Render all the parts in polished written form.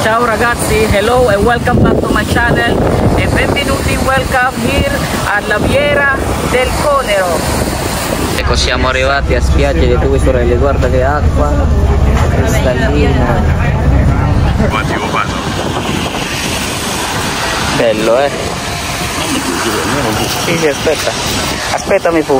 Ciao ragazzi, hello and welcome back to my channel e benvenuti, welcome here a Laviera del Conero. Ecco, siamo arrivati a spiaggia di Tui Sorelle, guarda che acqua cristallina. Bello, eh? Sì, aspettami pu.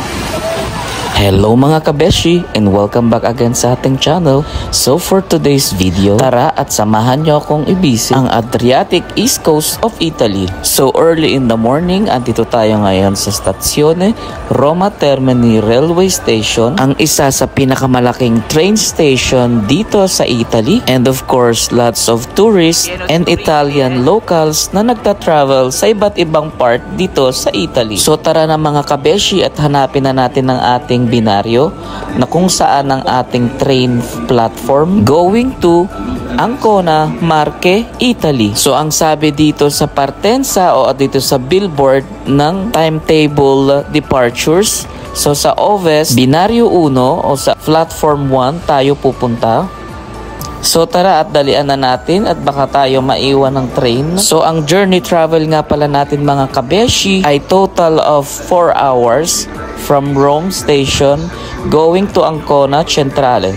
Hello mga kabeshi and welcome back again sa ating channel. So for today's video, tara at samahan nyo akong ibisi ang Adriatic East Coast of Italy. So early in the morning, andito tayo ngayon sa Stazione Roma Termini Railway Station, ang isa sa pinakamalaking train station dito sa Italy. And of course, lots of tourists and Italian locals na nagta-travel sa iba't ibang part dito sa Italy. So tara na mga kabeshi at hanapin na natin ang ating binaryo na kung saan ang ating train platform going to Ancona, Marche, Italy. So ang sabi dito sa partenza o dito sa billboard ng timetable departures, so sa Oves, binaryo 1 o sa platform 1 tayo pupunta. So tara at dalian na natin at baka tayo maiwan ng train. So ang journey travel nga pala natin mga kabeshi ay total of 4 hours from Rome Station going to Ancona Centrale.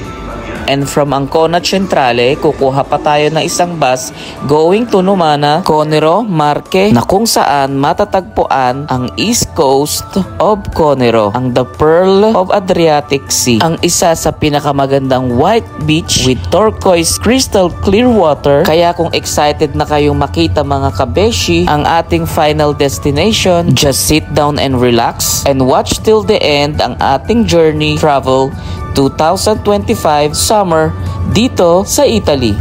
And from Ancona Centrale, kukuha pa tayo na isang bus going to Numana, Conero, Marche, na kung saan matatagpuan ang East Coast of Conero, ang The Pearl of Adriatic Sea, ang isa sa pinakamagandang white beach with turquoise crystal clear water. Kaya kung excited na kayong makita mga kabeshi ang ating final destination, just sit down and relax and watch till the end ang ating journey travel 2025 summer dito sa Italy.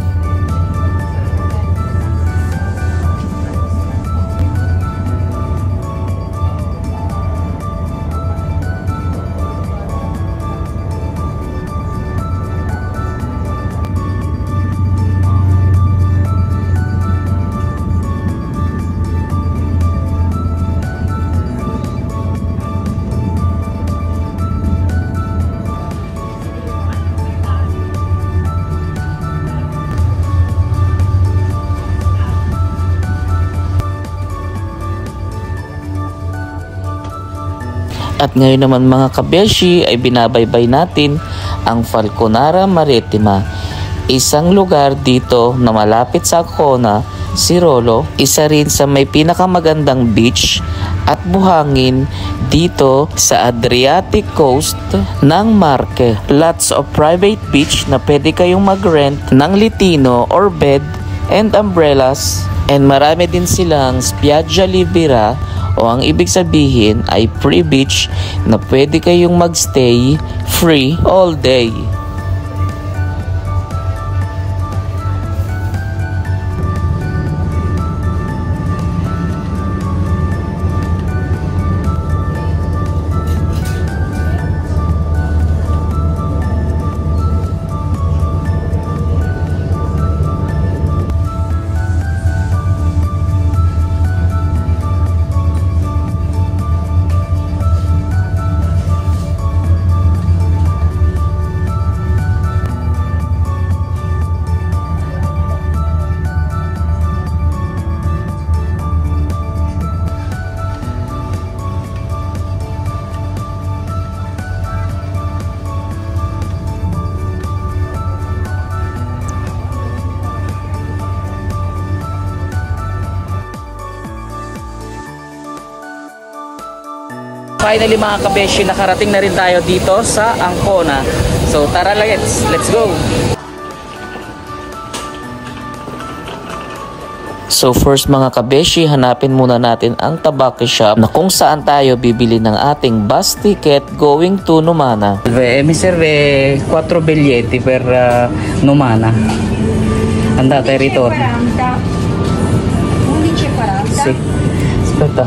At ngayon naman mga kabeshi ay binabaybay natin ang Falconara Marittima, isang lugar dito na malapit sa Ancona, Sirolo, isa rin sa may pinakamagandang beach at buhangin dito sa Adriatic Coast ng Marche. Lots of private beach na pwede kayong mag-rent ng litino or bed and umbrellas, and marami din silang spiaggia libera o ang ibig sabihin ay free beach na pwede kayong magstay free all day. Finally mga kabeshi, nakarating na rin tayo dito sa Ancona. So tara, let's go! So first mga kabeshi, hanapin muna natin ang tabaki shop na kung saan tayo bibili ng ating bus ticket going to Numana. Mi serve 4 biglietti per Numana. Andata e ritorno. 11,40. Sì. Aspetta.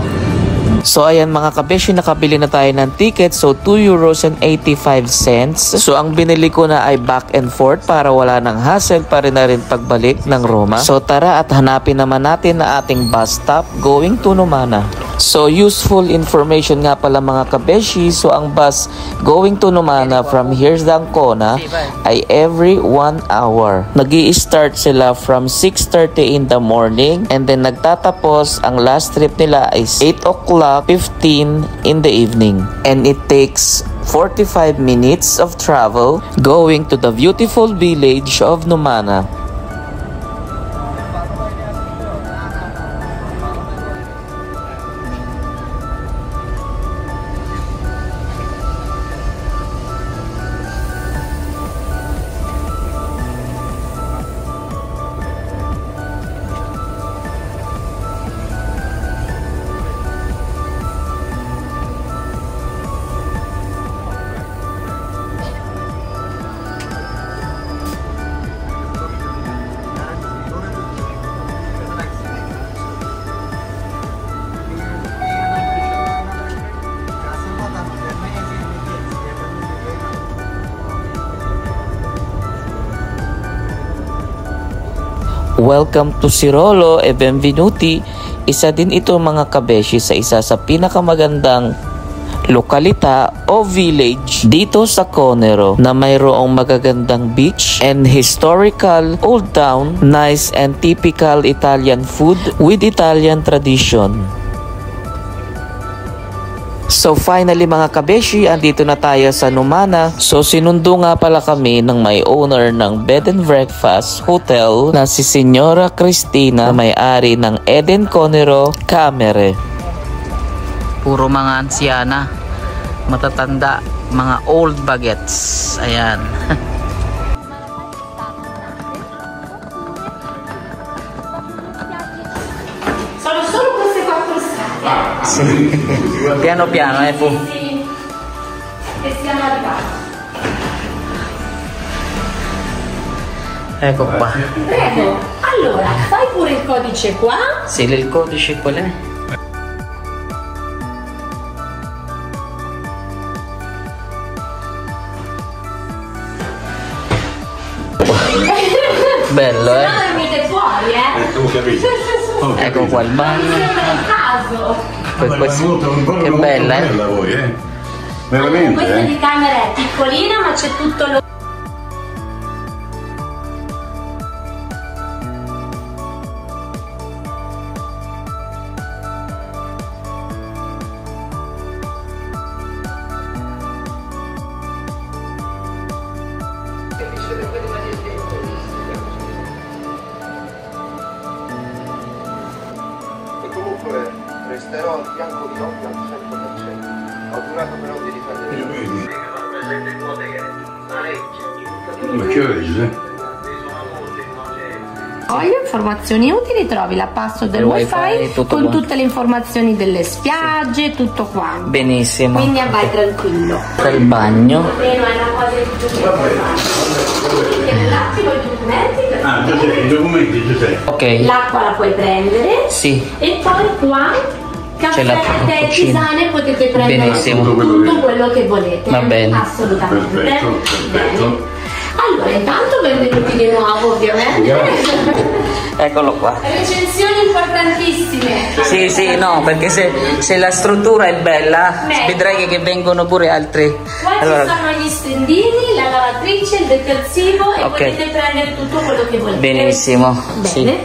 So ayan mga kabeshi, nakabili na tayo ng ticket. So 2.85 euros. So ang binili ko na ay back and forth para wala ng hassle pa rin na rin pagbalik ng Roma. So tara at hanapin naman natin na ating bus stop going to Numana. So useful information nga pala mga kabeshi. So ang bus going to Numana from here sa Ancona ay every 1 hour. Nag-i-start sila from 6:30 in the morning and then nagtatapos ang last trip nila is 8:15 in the evening. And it takes 45 minutes of travel going to the beautiful village of Numana. Welcome to Sirolo e benvenuti. Isa din ito mga kabeshi sa isa sa pinakamagandang lokalita o village dito sa Conero na mayroong magagandang beach and historical old town, nice and typical Italian food with Italian tradition. So finally mga kabeshi, andito na tayo sa Numana. So sinundo nga pala kami ng may owner ng bed and breakfast hotel na si Senyora Cristina, may-ari ng Eden Conero Camere. Puro mga ansyana, matatanda, mga old bagets. Ayan. Piano piano po. Ecco qua. Prego, allora fai pure il codice qua. Sì, il codice qual è? Bello, Se no dormite fuori, Tu capisci? Ecco qua il bagno. Che bella, Bella voi, Veramente, Questa di camera è piccolina ma c'è tutto lo... Comunque resterò al fianco di Nonni al 100%. Ho giurato però di Ma che ora dici, Voglio informazioni utili, trovi la password del wifi tutto con quanto. tutte le informazioni delle spiagge, tutto quanto. Benissimo. Quindi vai tranquillo. Il bagno. Meno è una cosa di più importante. Un attimo i documenti. Ah, già sei, i documenti ci sei. Ok. L'acqua la puoi prendere. Sì. E poi qua C'è la caffè, tè, cucina. tisane, potete prendere Benissimo. tutto quello che volete. Va bene. Assolutamente. Perfetto. Bene. Allora, intanto benvenuti di nuovo ovviamente. Eccolo qua. Recensioni importantissime. Sì, sì, no, perché se la struttura è bella, vedrai che vengono pure altri. Qua ci sono gli stendini, la lavatrice, il detersivo e Ok. potete prendere tutto quello che volete. Benissimo. Bene. Sì.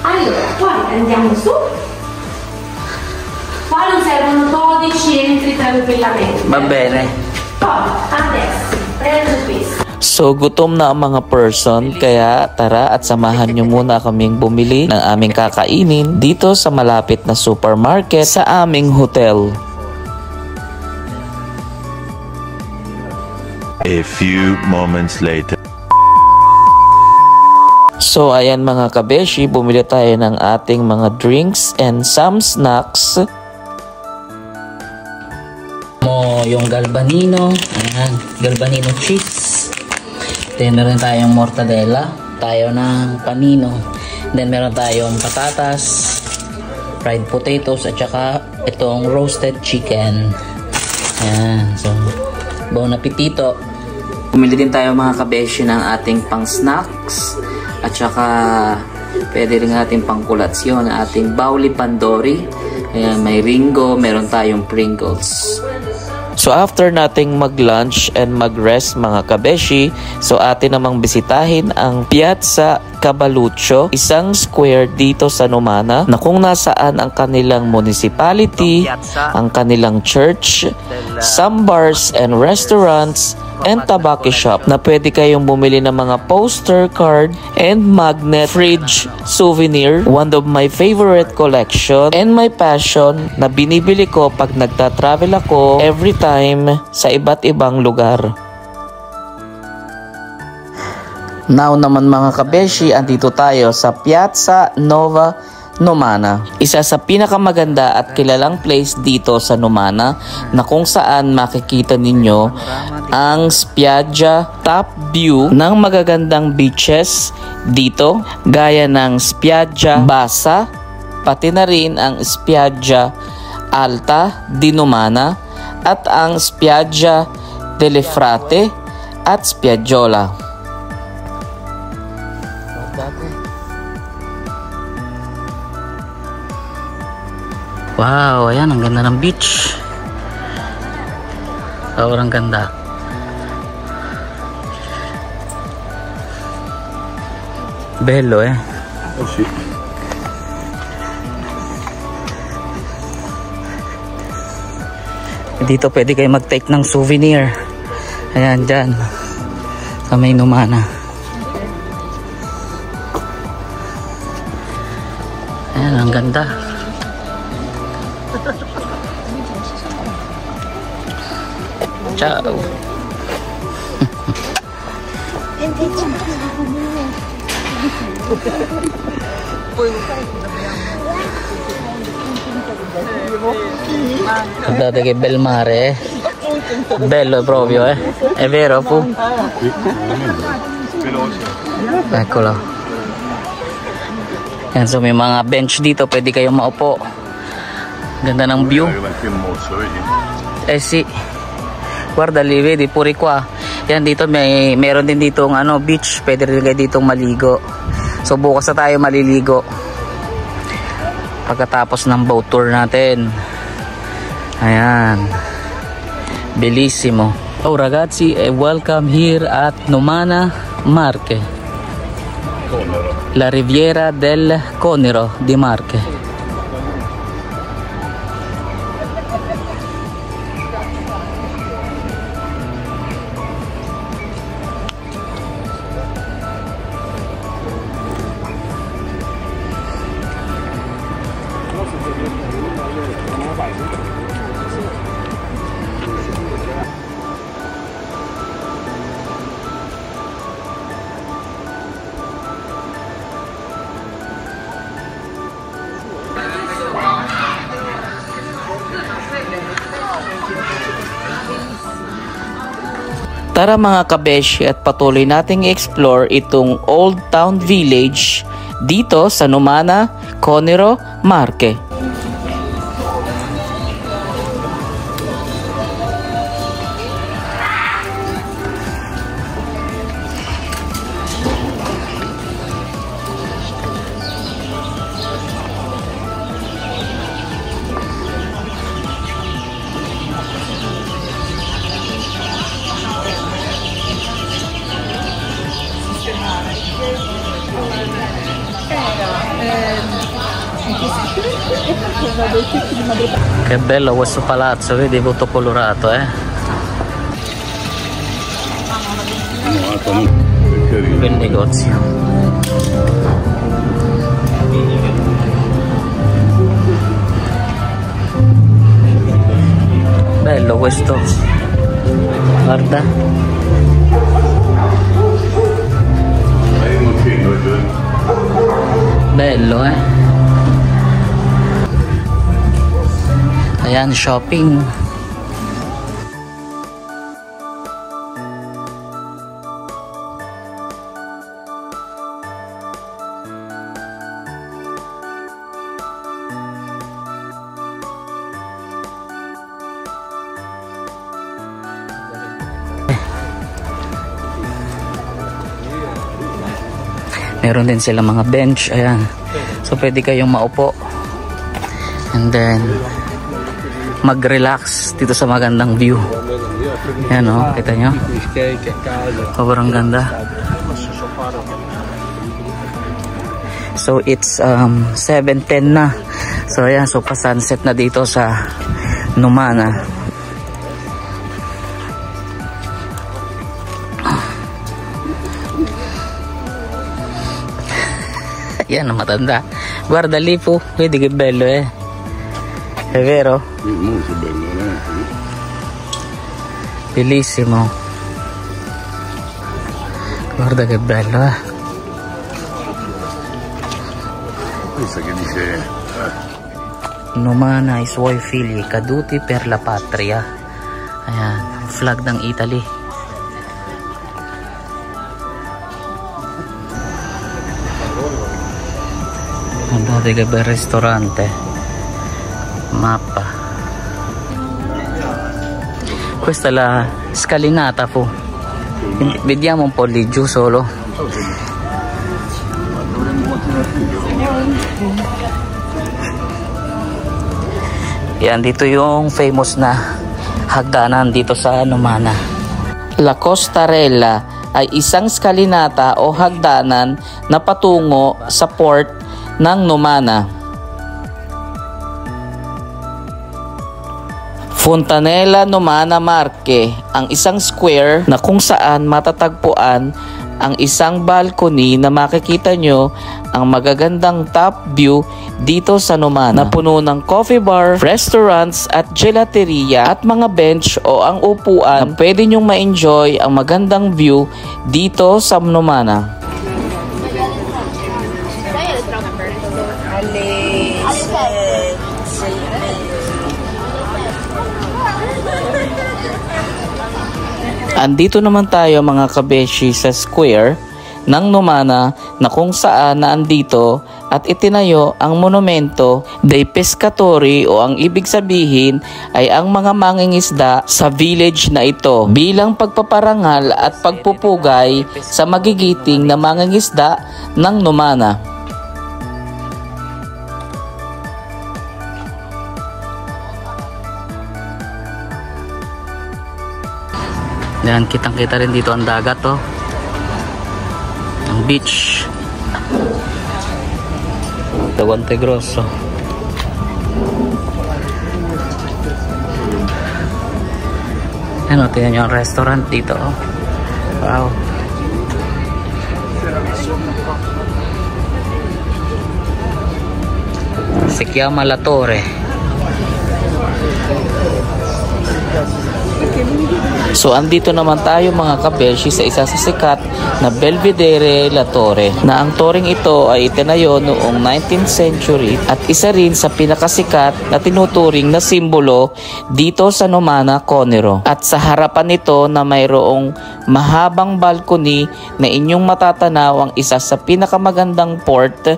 Allora, poi andiamo su. Qua non servono codici, entri tranquillamente. Va bene. Poi, adesso, prendo questo. So gutom na ang mga person, kaya tara at samahan nyo muna kaming bumili ng aming kakainin dito sa malapit na supermarket sa aming hotel. A few moments later. So ayan mga kabeshi, bumili tayo ng ating mga drinks and some snacks. Yung galbanino, ayan, galbanino cheese. Then meron tayong mortadella, tayo ng panino. Then meron tayong patatas, fried potatoes, at saka itong roasted chicken. Ayan, so bon appetito. Bumili din tayo mga kabeshi ng ating pang snacks, at saka pwede rin ating pang kolatsyon, ating bauli pandori. Ayan, may Ringo, meron tayong Pringles. So after nating mag-lunch and mag-rest mga kabeshi, so atin namang bisitahin ang Piazza Cavalluccio, isang square dito sa Numana na kung nasaan ang kanilang municipality, ang kanilang church, some bars and restaurants, and tobacco shop na pwede kayong bumili ng mga poster card and magnet, fridge, souvenir. One of my favorite collection and my passion na binibili ko pag nagta-travel ako every time sa iba't ibang lugar. Now naman mga kabeshi, andito tayo sa Piazza Nuova Numana. Isa sa pinakamaganda at kilalang place dito sa Numana na kung saan makikita ninyo ang spiaggia top view ng magagandang beaches dito gaya ng Spiaggia Bassa, pati na rin ang Spiaggia Alta di Numana at ang Spiaggia delle Frate at Spiaggiola. Wow, ayan, ang ganda ng beach. Sobrang ganda. Bello Oh sì. Dito pwede kayo mag-take ng souvenir. Ayan, dyan sa may Numana. Ayan, ang ganda. Ciao. Guardate che bel mare, bello proprio, è vero Fu? Eccolo. Yan, so may mga bench dito, pwede kayong maupo. Ganda ng view. Eh sì. Guarda lì, vedi pure qua. Yan dito meron din dito ng beach, pwede rin kayo dito maligo. So bukas na tayo maliligo pagkatapos ng boat tour natin. Ayan, bellissimo. Oh ragazzi, welcome here at Numana, Marche, la Riviera del Conero di Marche. Tara mga kabeshi at patuloy nating i-explore itong Old Town Village dito sa Numana, Conero, Marche. Che bello questo palazzo, vedi, tutto colorato, Bel negozio. Bello questo, guarda. Bello, Ayan, shopping. Meron din sila mga bench, ayan. So pwede kayong maupo. And then mag-relax dito sa magandang view. Yan o, kita nyo? Sobrang ganda. So it's 7:10 na. So ayan, so pa-sunset na dito sa Numana. Yan ang matanda. Guarda lì po, vedi che bello è vero? Molto bello, Bellissimo. Guarda che bello, Questa che dice Numana ai suoi figli caduti per la patria. Ayan, flag ng Italy. Guardate che bel ristorante. Mappa. Questa è la scalinata po. Vediamo un po' lì giù solo. Yan, dito yung famous na hagdanan dito sa Numana. La Costarella ay isang skalinata o hagdanan na patungo sa port ng Numana. Fontanella Numana Marche, ang isang square na kung saan matatagpuan ang isang balcony na makikita nyo ang magagandang top view dito sa Numana, na puno ng coffee bar, restaurants at gelateria at mga bench o ang upuan na pwede nyong ma-enjoy ang magandang view dito sa Numana. Andito naman tayo mga kabeshi sa square ng Numana na kung saan naandito at itinayo ang monumento dei pescatori o ang ibig sabihin ay ang mga mangingisda sa village na ito bilang pagpaparangal at pagpupugay sa magigiting na mangingisda ng Numana. Yan, kitang-kita rin dito ang dagat, oh. Ang beach. Monte Grosso. Ano, tingnan nyo ang restaurant dito, oh. Wow. Si chiama La Torre. So andito naman tayo mga kabeshi sa isa sa sikat na Belvedere La Torre, na ang toreng ito ay itinayo noong 19th century at isa rin sa pinakasikat na tinuturing na simbolo dito sa Numana, Conero. At sa harapan nito na mayroong mahabang balcony na inyong matatanaw ang isa sa pinakamagandang port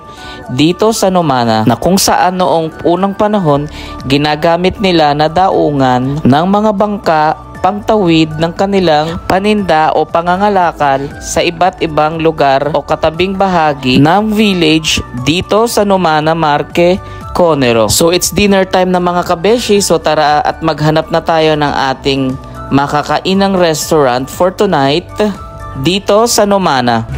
dito sa Numana, na kung saan noong unang panahon ginagamit nila na daungan ng mga bangka pangtawid ng kanilang paninda o pangangalakal sa iba't ibang lugar o katabing bahagi ng village dito sa Numana Marche, Conero. So it's dinner time na mga kabeshi, so tara at maghanap na tayo ng ating makakainang restaurant for tonight dito sa Numana.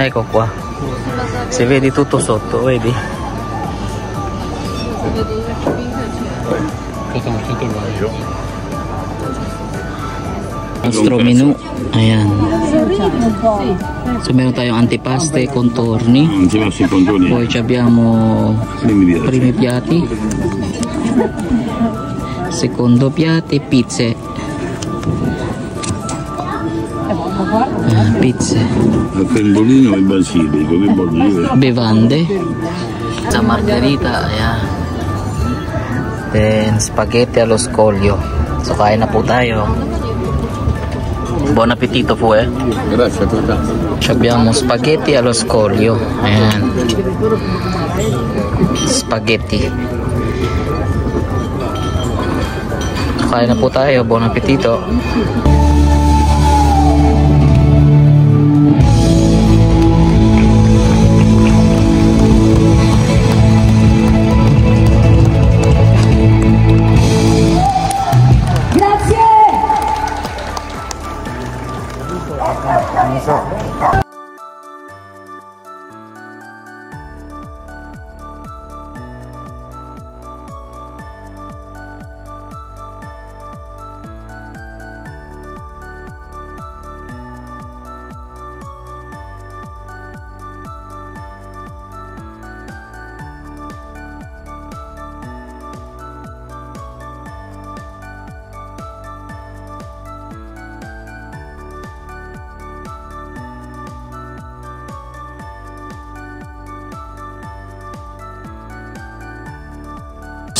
Ecco qua. Se vedi tutto sotto, vedi? Nostro menu. Ayan. So meron tayong antipaste, contorni. Poi abbiamo primi piatti. Secondo piatti, pizze. Pizze. Il pendolino e il basilico, che vuol dire? Bevande. Sa margherita, ayan. Then spaghetti allo scoglio. So kain na po tayo. Buon appetito po eh. Grazie per tanto. Abbiamo spaghetti allo scoglio. Ayan. Spaghetti. Kain na po tayo. Buon appetito.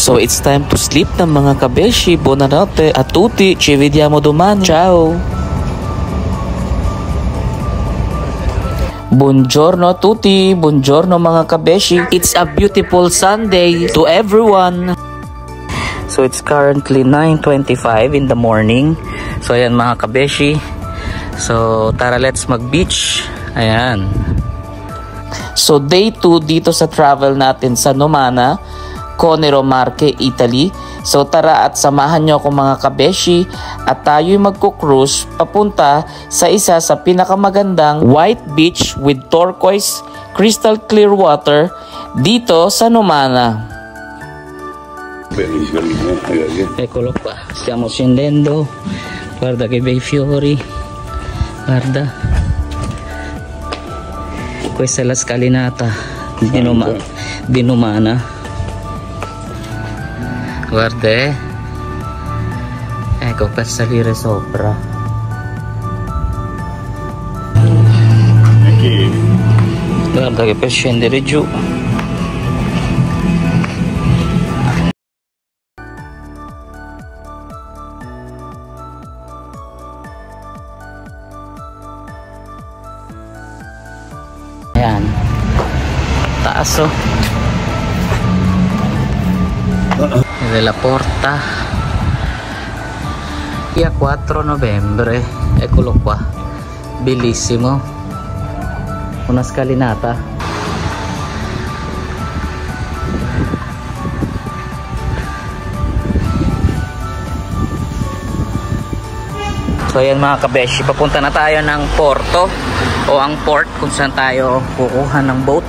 So it's time to sleep na mga kabeshi. Buonanotte a tutti. Ci vediamo domani. Ciao. Buongiorno a tutti. Buongiorno mga kabeshi. It's a beautiful Sunday to everyone. So it's currently 9:25 in the morning. So ayan mga kabeshi. So tara, let's mag-beach. Ayan. So day 2 dito sa travel natin sa Numana, Conero, Marche, Italy. So tara at samahan nyo ako mga kabeshi at tayo'y magko-cruise papunta sa isa sa pinakamagandang white beach with turquoise crystal clear water dito sa Numana. Eccolo qua, stiamo scendendo. Guarda che bei fiori. Guarda. Questa è la scalinata di Numana. Guarda, ecco, per salire sopra. Guarda che per scendere giù. Ayan, taas oh. Della porta via 4 novembre. Eccolo qua, bellissimo, una scalinata. So ayan mga kabeshi, papunta na tayo ng porto o ang port kung saan tayo kukuha ng boat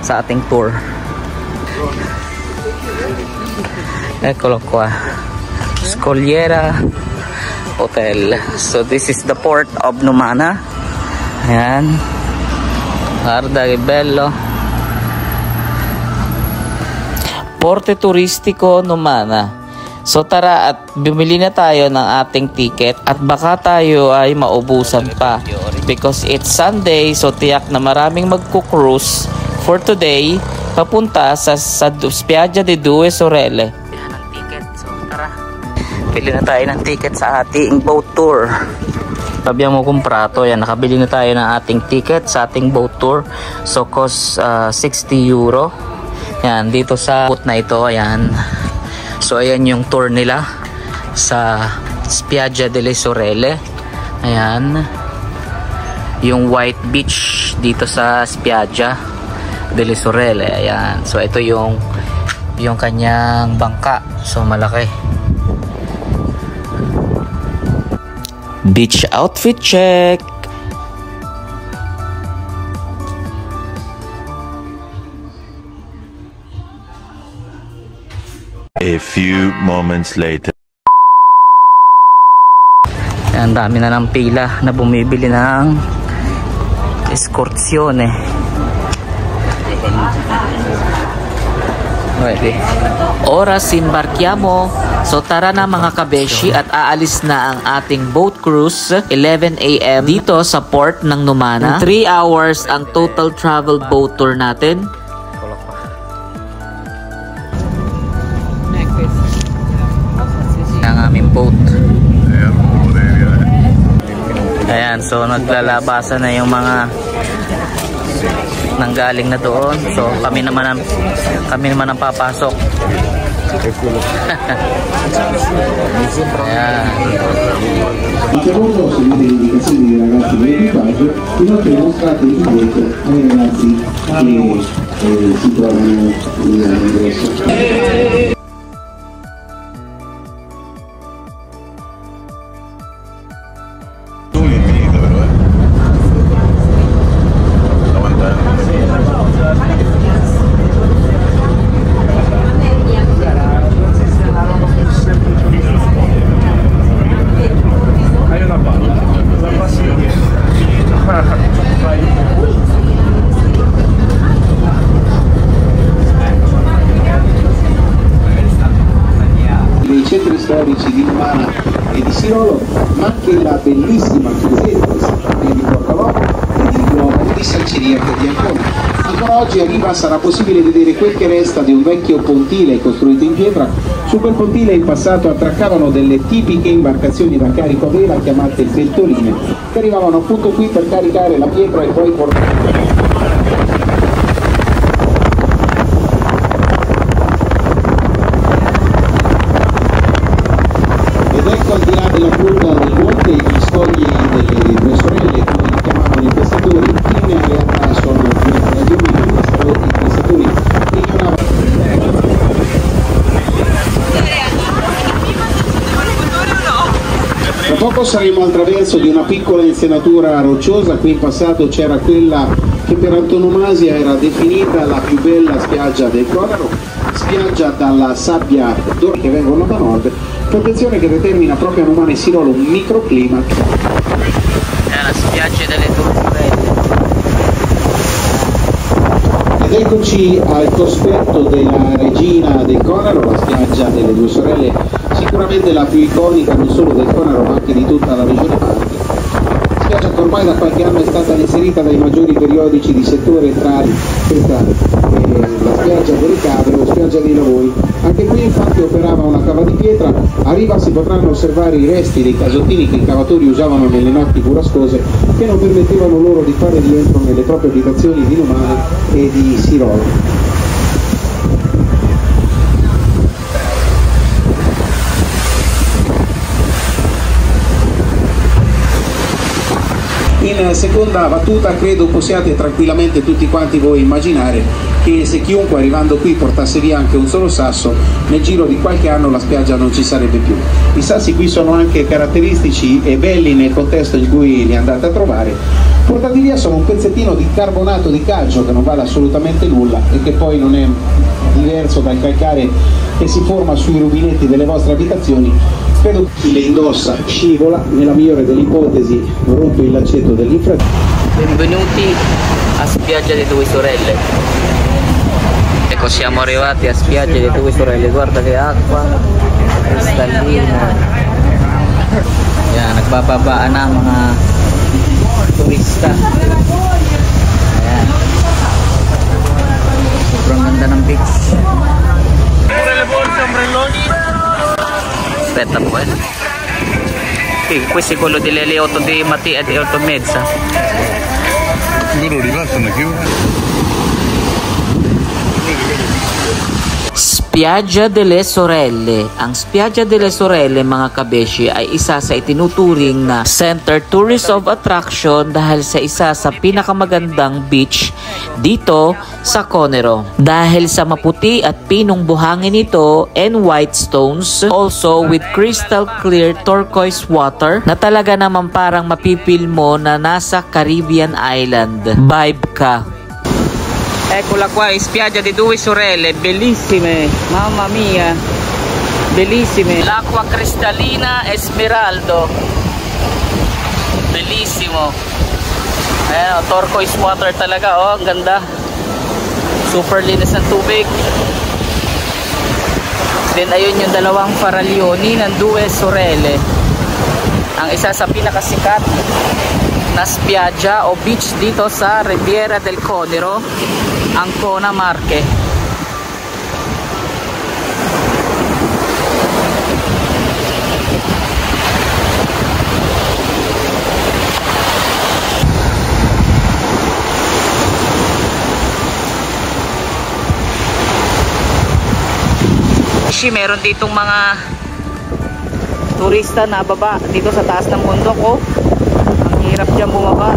sa ating tour. Eccolo qua, Scogliera Hotel. So this is the port of Numana. Ayan, guarda che bello. Porte Turistico Numana. So tara at bumili na tayo ng ating ticket at baka tayo ay maubusan pa because it's Sunday. So tiyak na maraming magko-cruise for today papunta sa Spiaggia di Due Sorelle. Bili na tayo ng ticket sa ating boat tour. Abbiamo comprato, yan, nakabili na tayo ng ating ticket sa ating boat tour. So cost 60 euro. Yan, dito sa boat na ito, ayan. So ayan yung tour nila sa Spiaggia delle Sorelle. Ayan. Yung white beach dito sa Spiaggia delle Sorelle. Ayan. So ito yung kanyang bangka. So malaki. Beach outfit check. A few moments later. Ang dami na ng pila na bumibili ng escortione. Pwede. Oras imbarkiamo. So tara na mga kabeshi at aalis na ang ating boat cruise 11 AM dito sa port ng Numana. 3 hours ang total travel boat tour natin. Ang aming boat. Ayan, so naglalabasan na yung mga nanggaling na doon. So kami naman ang papasok. Ayan. Interrompo seguite le indicazioni dei ragazzi dell'equipaggio, inoltre mostrate il biglietto ai ragazzi che si trovano all'ingresso. Dei centri storici di Numana e di Sirolo, ma anche la bellissima chiesetta di Portalopo e di Duomo di San Ciriaco di Ancona. Ancora oggi a riva sarà possibile vedere quel che resta di un vecchio pontile costruito in pietra. Su quel pontile in passato attraccavano delle tipiche imbarcazioni da carico a vela chiamate peltoline, che arrivavano appunto qui per caricare la pietra e poi portarla. Al di là della curva del monte, gli scogli delle due sorelle, come li chiamavano i pescatori, in realtà sono due ragioni per i pescatori ignoravano. Tra poco saremo al traverso di una piccola insenatura rocciosa. Qui in passato c'era quella che per antonomasia era definita la più bella spiaggia del Conero, spiaggia dalla sabbia d'oro che vengono da nord, protezione che determina proprio a Numana e Sirolo un microclima. È la spiaggia delle due sorelle. Ed eccoci al cospetto della regina del Conero, la spiaggia delle due sorelle, sicuramente la più iconica non solo del Conero ma anche di tutta la regione Marche. Spiaggia che ormai da qualche anno è stata inserita dai maggiori periodici di settore tra questa la spiaggia delle Cave o spiaggia dei Lavori. Anche qui infatti operava una cava di pietra. A riva si potranno osservare i resti dei casottini che i cavatori usavano nelle notti burrascose, che non permettevano loro di fare rientro nelle proprie abitazioni di Numana e di Sirolo. In seconda battuta credo possiate tranquillamente tutti quanti voi immaginare che se chiunque arrivando qui portasse via anche un solo sasso, nel giro di qualche anno la spiaggia non ci sarebbe più. I sassi qui sono anche caratteristici e belli nel contesto in cui li andate a trovare. Portati via sono un pezzettino di carbonato di calcio che non vale assolutamente nulla e che poi non è diverso dal calcare che si forma sui rubinetti delle vostre abitazioni. Credo che chi le indossa scivola, nella migliore delle ipotesi rompe il lancetto dell'infradito. Benvenuti a Spiaggia delle Due Sorelle. Ecco, siamo arrivati a Spiaggia delle Due Sorelle. Guarda che acqua cristallina. Yan, nagbababaan na mga turista. Ayan. Sobrang ganda ng beach. Aspetta un po'. Questo è quello delle 8 di mattina e 8 e mezza. Quello rilasciano chiunque. Spiaggia delle Sorelle. Ang Spiaggia delle Sorelle, mga kabeshi, ay isa sa itinuturing na Center Tourist of Attraction dahil sa isa sa pinakamagandang beach dito sa Conero. Dahil sa maputi at pinong buhangin nito and white stones, also with crystal clear turquoise water na talaga naman parang mapipil mo na nasa Caribbean Island. Vibe ka. Eccola qua in Spiaggia di Due Sorelle, bellissime, mamma mia. Bellissime. L'acqua cristallina Esmeraldo. Bellissimo. Ayan, oh, turquoise water talaga. Oh, ang ganda. Super linis ng tubig. Then ayun yung dalawang Faraglioni ng Due Sorelle. Ang isa sa pinakasikat na spiaggia o beach dito sa Riviera del Conero, Ancona, Marche. Meron ditong mga turista na baba dito sa taas ng bundok. Oh, ang hirap dyan bumaba.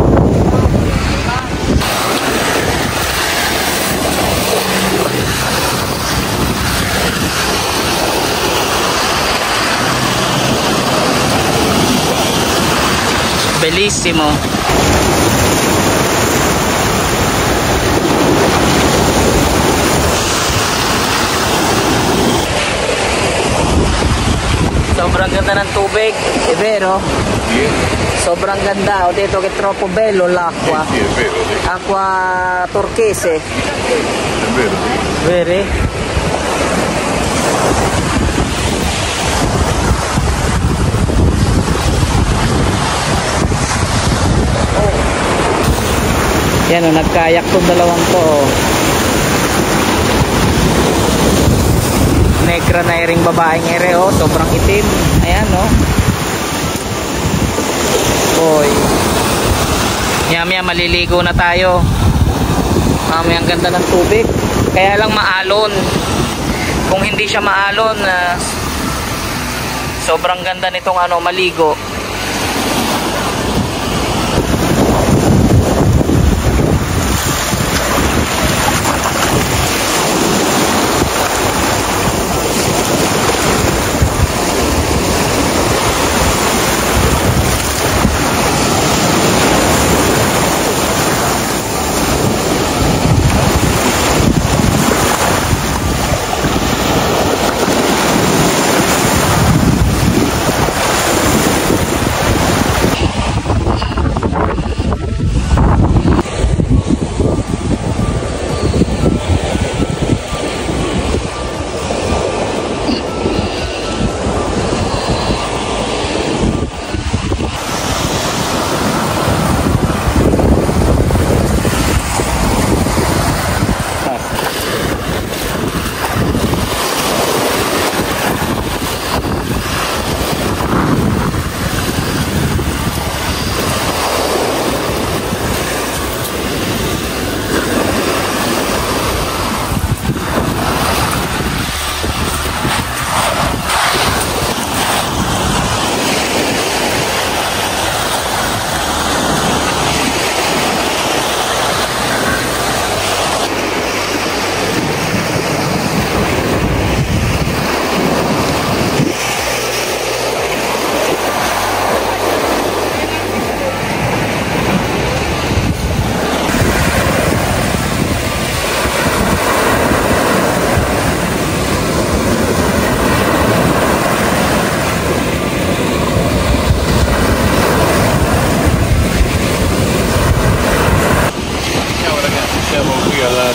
Bellissimo. Sobrang ganda ng tubig, è vero? Sì. Sobrang ganda, ho detto che è troppo bello l'acqua. Sì, è vero, sì. Acqua turchese. È vero, sì. Vero? Yan o, nagkayak tong dalawang to. Negra na ering babaeng ere, oh, sobrang itim. Ayan, oh. Boy. Maya maliligo na tayo. Mamaya ang ganda ng tubig. Kaya lang maalon. Kung hindi siya maalon, sobrang ganda nitong ano, maligo.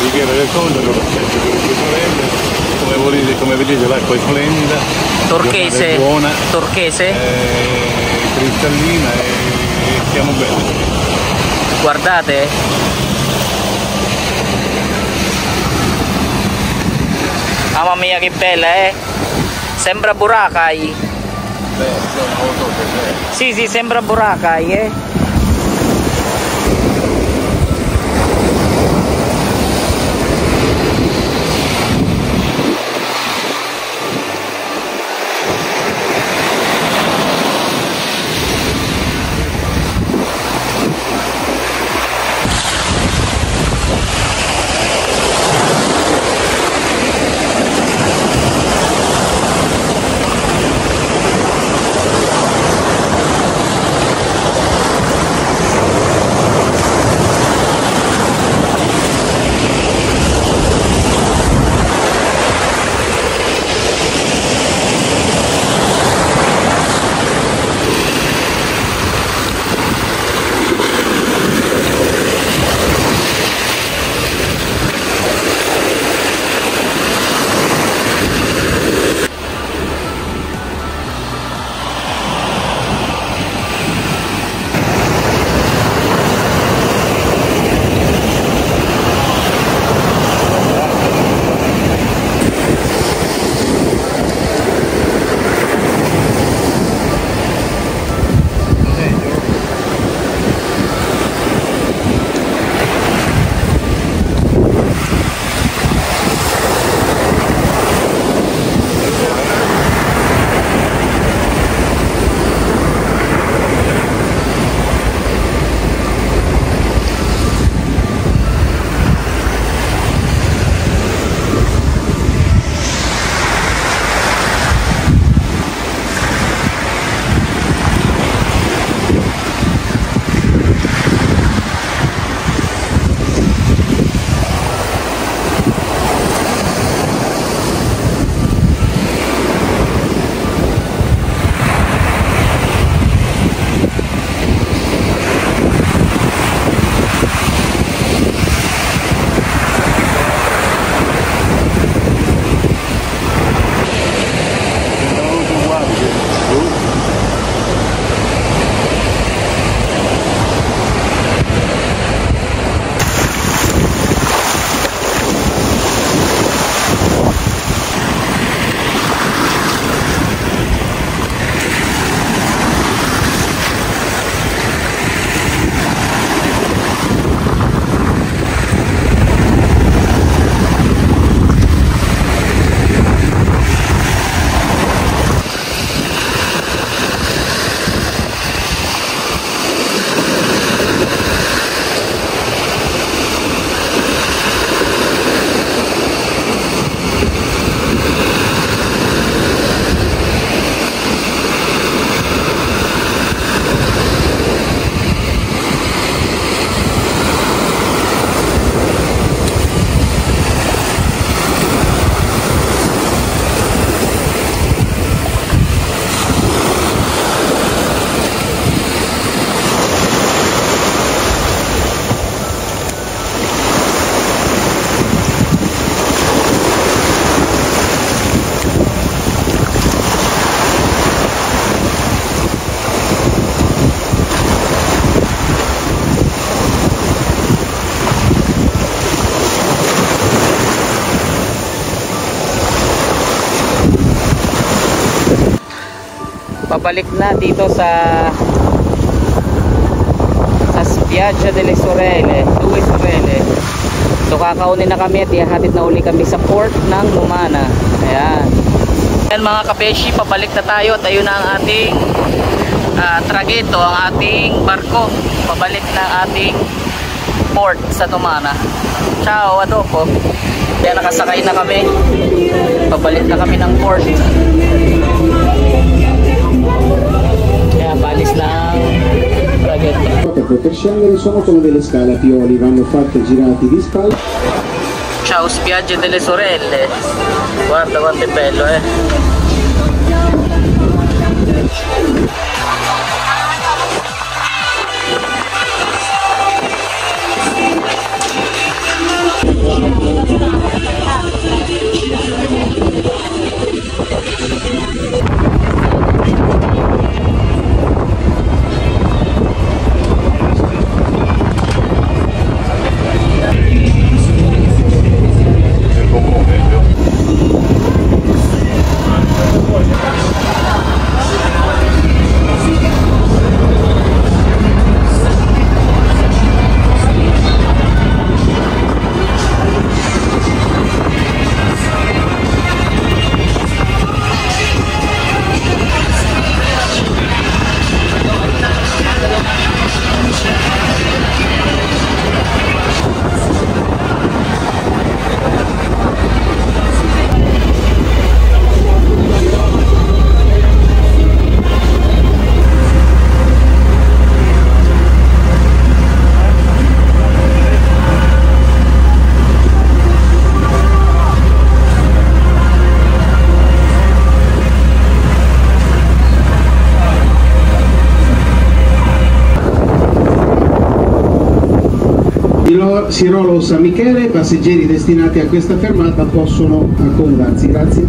Riviera del Conero, l'accento per le sorelle, come vedete l'acqua è splendida, Turchese, buona, turchese, cristallina e stiamo bene. Guardate. Mamma mia che bella, eh? Sembra Boracay. Sì, sì, sembra Boracay, eh? pabalik na dito sa Spiaggia delle Sorelle, Due Sorelle. So kakaunin na kami at ihahatid na uli kami sa port ng Numana. Ayan. Ayan mga kabeshi, pabalik na tayo at ayun na ang ating traghetto, ang ating barko. Pabalik na ang ating port sa Numana. Ciao, Adolfo. Kaya nakasakay na kami. Pabalik na kami ng port. Kaya balis na ang traghetto. Per scendere sono come delle scale a pioli, vanno fatte girati di spalle. Ciao Spiagge delle Sorelle. Guarda quanto è bello, Sirolo San Michele, passeggeri destinati a questa fermata possono accomodarsi, grazie.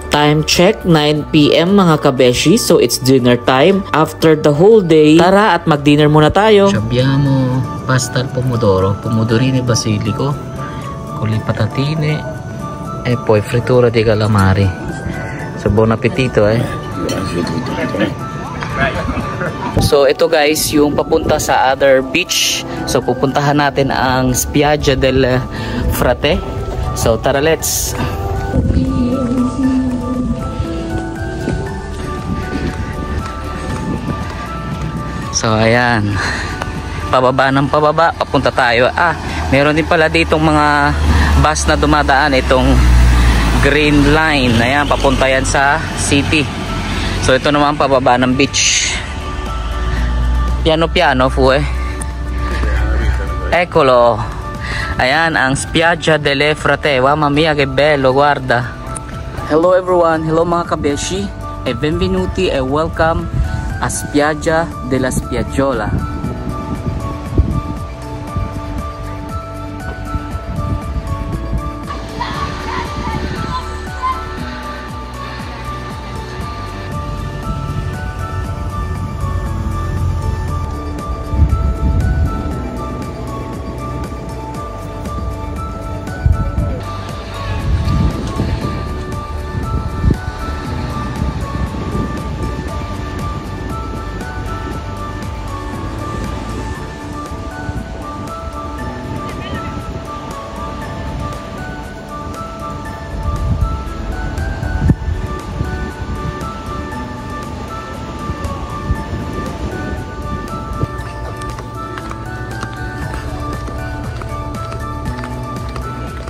Time check, 9 PM mga kabeshi. So it's dinner time. After the whole day, tara at mag-dinner muna tayo. Abbiamo pasta al pomodoro, pomodorini basilico, con le patatine e poi frittura di calamari. So buon appetito So ito guys yung papunta sa other beach. So pupuntahan natin ang Spiaggia del Frate. So tara, let's. So ayan, pababa ng pababa, papunta tayo. Meron din pala ditong mga bus na dumadaan, itong Green Line. Ayan, papunta yan sa city. So ito naman pababa ng beach. Piano piano Eccolo. Ayan ang Spiaggia delle Frate. Mamma mia che bello, guarda. Hello everyone, hello mga kabeshi, e benvenuti e welcome a Spiaggia della Spiaggiola.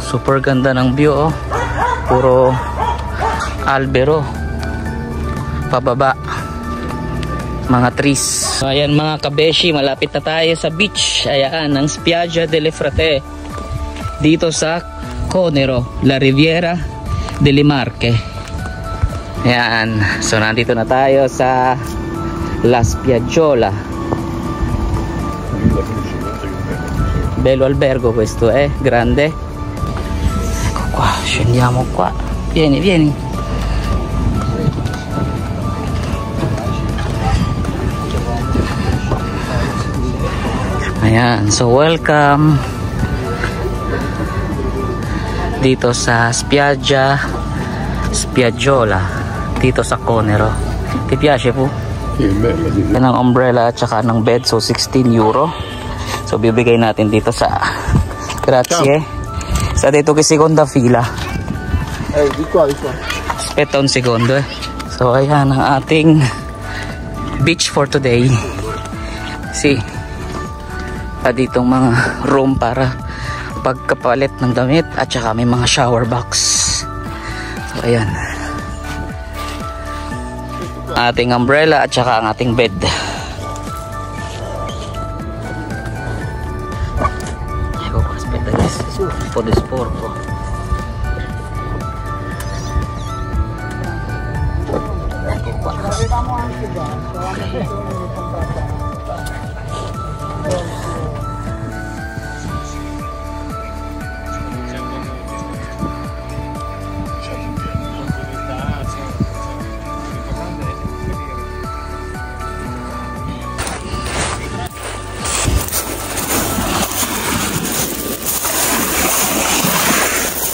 Super ganda ng view, puro albero pababa, mga trees. So, ayan mga kabeshi, malapit na tayo sa beach. Ayan ang Spiaggia delle Frate dito sa Conero, la Riviera delle Marche. Ayan, so nandito na tayo sa La Spiaggiola. Bello albergo questo, grande. Qua, scendiamo qua. Vieni, vieni. Ayan, so welcome dito sa Spiaggia dito sa Conero. Ti piace po? Yan ang umbrella at saka ng bed, so 16 euro. So bibigay natin dito sa grazie sa dito kay seconda fila. Di qua. Aspetta un secondo So ayan ang ating beach for today. See, ditong mga room para pagkapalit ng damit at saka may mga shower box. So ayan, ating umbrella at saka ang ating bed. Ecco qua, aspetta adesso un po' di sporco. Ecco qua. Okay.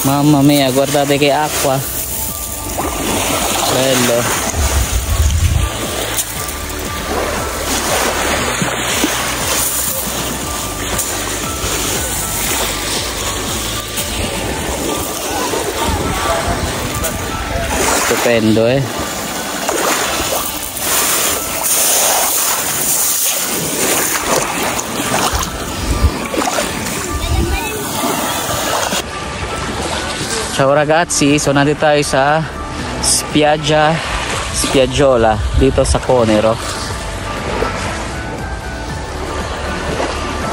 Mamma mia, guardate che acqua, bello. Stupendo, Ciao ragazzi, so nandito tayo sa Spiaggiola dito sa Conero.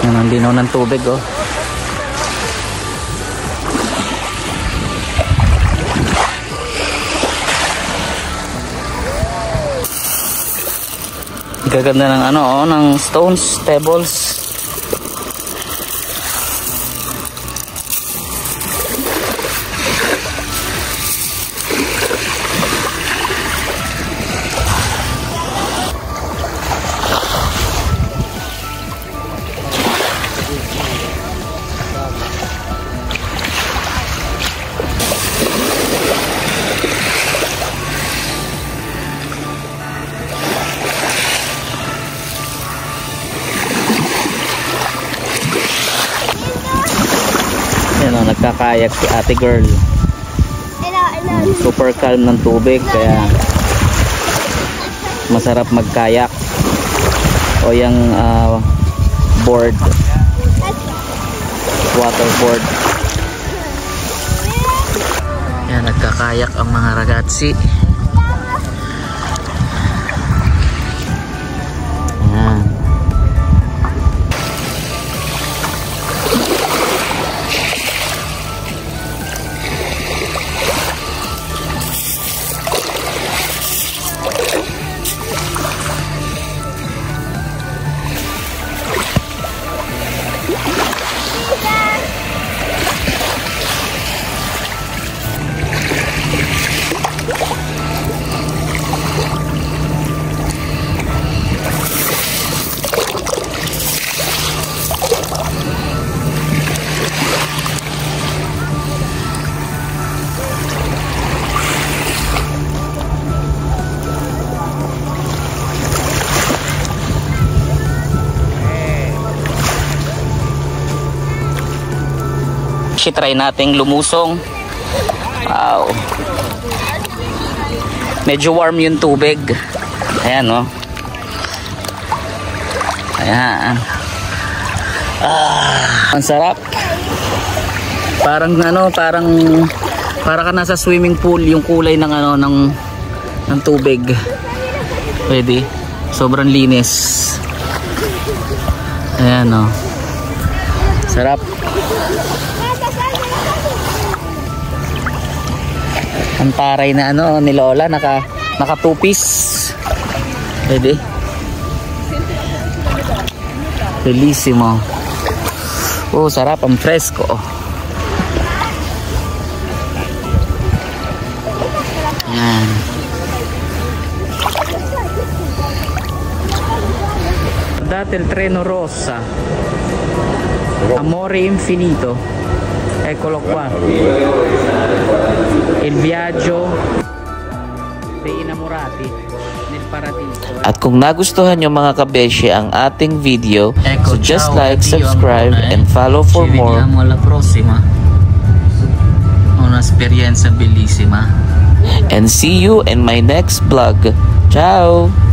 Yan ang linaw ng tubig, oh. Gaganda ng ng stones, pebbles. Nagkakayak si ate girl. Super calm ng tubig kaya masarap magkayak. O yung board, waterboard. Yan, nagkakayak ang mga ragazzi. Yan. Try nating lumusong. Wow, medyo warm yung tubig. Ayan, no? Ayan. Ang sarap. Parang para ka nasa swimming pool yung kulay ng ng tubig. Pwede. Sobrang linis. Ayan, no? Sarap. Ang taray na ni Lola, naka two-piece. Pwede. Bellissimo. Oh, sarap, ang fresco. Yan. Guardate il treno rossa, Amore Infinito, eccolo qua, il viaggio dei innamorati nel paradiso. At kung nagustuhan nyo mga kabeshi ang ating video, Ecco, so just ciao, like, addio subscribe, ancora, and follow for Ci more. vediamo alla prossima. Un'esperienza bellissima. And see you in my next vlog. Ciao!